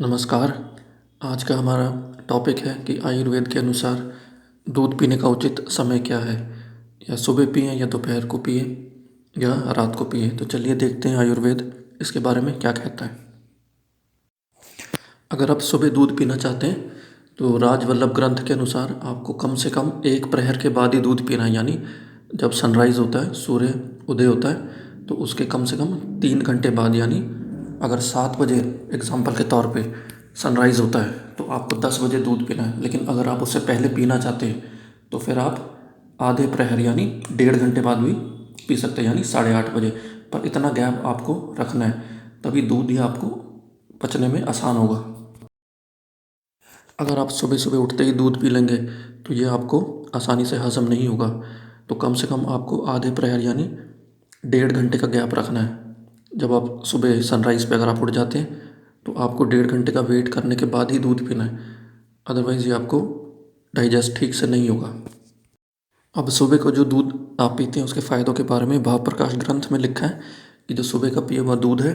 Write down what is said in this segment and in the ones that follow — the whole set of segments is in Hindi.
नमस्कार। आज का हमारा टॉपिक है कि आयुर्वेद के अनुसार दूध पीने का उचित समय क्या है। या सुबह पिएं या दोपहर को पिएं या रात को पिएं। तो चलिए देखते हैं आयुर्वेद इसके बारे में क्या कहता है। अगर आप सुबह दूध पीना चाहते हैं तो राजवल्लभ ग्रंथ के अनुसार आपको कम से कम 1 प्रहर के बाद ही दूध पीना है। यानी जब सनराइज़ होता है, सूर्य उदय होता है, तो उसके कम से कम 3 घंटे बाद, यानी अगर 7 बजे एग्जाम्पल के तौर पे सनराइज़ होता है तो आपको 10 बजे दूध पीना है। लेकिन अगर आप उससे पहले पीना चाहते हैं तो फिर आप आधे प्रहर यानी 1.5 घंटे बाद भी पी सकते हैं, यानी 8:30 बजे। पर इतना गैप आपको रखना है, तभी दूध ही आपको पचने में आसान होगा। अगर आप सुबह सुबह उठते ही दूध पी लेंगे तो ये आपको आसानी से हजम नहीं होगा। तो कम से कम आपको आधे प्रहर यानी 1.5 घंटे का गैप रखना है। जब आप सुबह सनराइज़ पे अगर आप उठ जाते हैं तो आपको 1.5 घंटे का वेट करने के बाद ही दूध पीना है, अदरवाइज़ ये आपको डाइजेस्ट ठीक से नहीं होगा। अब सुबह को जो दूध आप पीते हैं उसके फ़ायदों के बारे में भाव प्रकाश ग्रंथ में लिखा है कि जो सुबह का पिया हुआ दूध है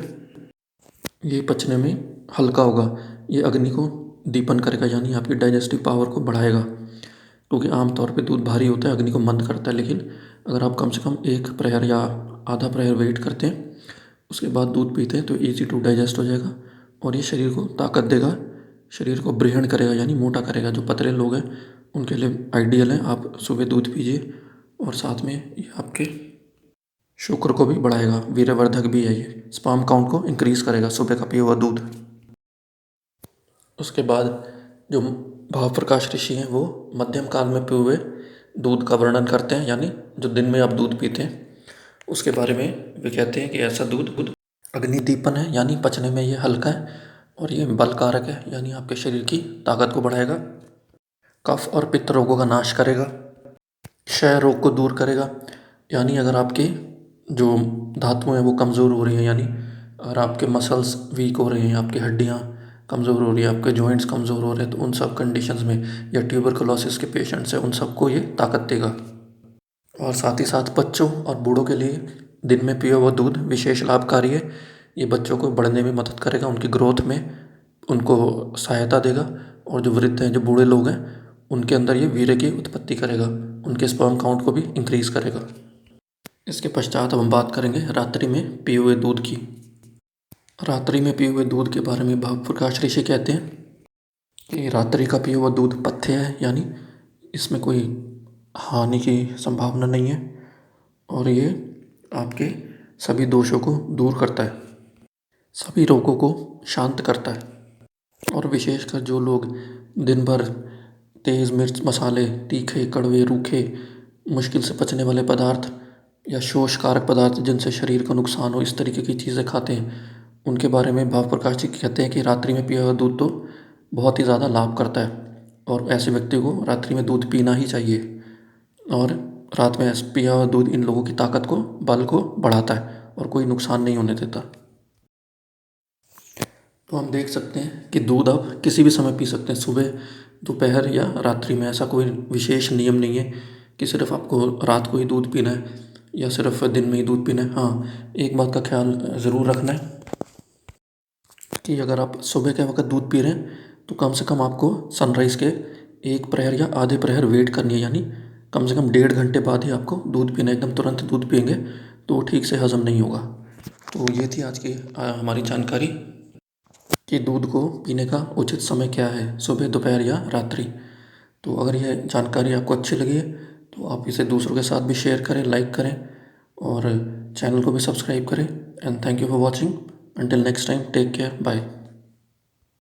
ये पचने में हल्का होगा। ये अग्नि को दीपन करेगा, यानी आपकी डाइजेस्टिव पावर को बढ़ाएगा। क्योंकि आमतौर पे दूध भारी होता है, अग्नि को मंद करता है। लेकिन अगर आप कम से कम 1 प्रहर या आधा प्रहर वेट करते हैं, उसके बाद दूध पीते हैं, तो ईजी टू डाइजेस्ट हो जाएगा और ये शरीर को ताकत देगा, शरीर को बृहण करेगा यानी मोटा करेगा। जो पतले लोग हैं उनके लिए आइडियल है, आप सुबह दूध पीजिए। और साथ में ये आपके शुक्र को भी बढ़ाएगा, वीर्यवर्धक भी है ये, स्पर्म काउंट को इंक्रीज करेगा सुबह का पिया हुआ दूध। उसके बाद जो भाव प्रकाश ऋषि हैं वो मध्यम काल में पिए हुए दूध का वर्णन करते हैं, यानी जो दिन में आप दूध पीते हैं उसके बारे में वे कहते हैं कि ऐसा दूध अग्निदीपन है, यानी पचने में ये हल्का है और ये बलकारक है, यानी आपके शरीर की ताकत को बढ़ाएगा, कफ और पित्त रोगों का नाश करेगा, क्षय रोग को दूर करेगा। यानी अगर आपकी जो धातुएं हैं वो कमज़ोर हो रही हैं, यानी अगर आपके मसल्स वीक हो रहे हैं, आपकी हड्डियां कमज़ोर हो रही है, आपके जॉइंट्स कमज़ोर हो रहे हैं, तो उन सब कंडीशंस में, या ट्यूबरकुलोसिस के पेशेंट्स हैं उन सबको ये ताकत देगा। और साथ ही साथ बच्चों और बूढ़ों के लिए दिन में पिया हुआ दूध विशेष लाभकारी है। ये बच्चों को बढ़ने में मदद करेगा, उनकी ग्रोथ में उनको सहायता देगा। और जो वृद्ध हैं, जो बूढ़े लोग हैं, उनके अंदर ये वीर्य की उत्पत्ति करेगा, उनके स्पर्म काउंट को भी इंक्रीज करेगा। इसके पश्चात अब हम बात करेंगे रात्रि में पिए हुए दूध की। रात्रि में पिए हुए दूध के बारे में भाव प्रकाश ऋषि कहते हैं कि रात्रि का पिया हुआ दूध पथ्य है, यानी इसमें कोई हानि की संभावना नहीं है और ये आपके सभी दोषों को दूर करता है, सभी रोगों को शांत करता है। और विशेषकर जो लोग दिन भर तेज़ मिर्च मसाले, तीखे, कड़वे, रूखे, मुश्किल से पचने वाले पदार्थ या शोषकारक पदार्थ जिनसे शरीर को नुकसान हो, इस तरीके की चीज़ें खाते हैं, उनके बारे में भाव प्रकाश जी कहते हैं कि रात्रि में पिया हुआ दूध तो बहुत ही ज़्यादा लाभ करता है और ऐसे व्यक्ति को रात्रि में दूध पीना ही चाहिए। और रात में पिया हुआ दूध इन लोगों की ताकत को, बल को बढ़ाता है और कोई नुकसान नहीं होने देता। तो हम देख सकते हैं कि दूध आप किसी भी समय पी सकते हैं, सुबह, दोपहर या रात्रि में। ऐसा कोई विशेष नियम नहीं है कि सिर्फ आपको रात को ही दूध पीना है या सिर्फ दिन में ही दूध पीना है। हाँ, एक बात का ख्याल ज़रूर रखना है कि अगर आप सुबह के वक्त दूध पी रहे हैं तो कम से कम आपको सनराइज़ के 1 प्रहर या आधे प्रहर वेट करनी है, यानी कम से कम 1.5 घंटे बाद ही आपको दूध पीना है। एकदम तुरंत दूध पिएंगे तो वो ठीक से हजम नहीं होगा। तो ये थी आज की हमारी जानकारी कि दूध को पीने का उचित समय क्या है, सुबह, दोपहर या रात्रि। तो अगर यह जानकारी आपको अच्छी लगी है तो आप इसे दूसरों के साथ भी शेयर करें, लाइक करें और चैनल को भी सब्सक्राइब करें। And thank you for watching. Until next time, take care, bye.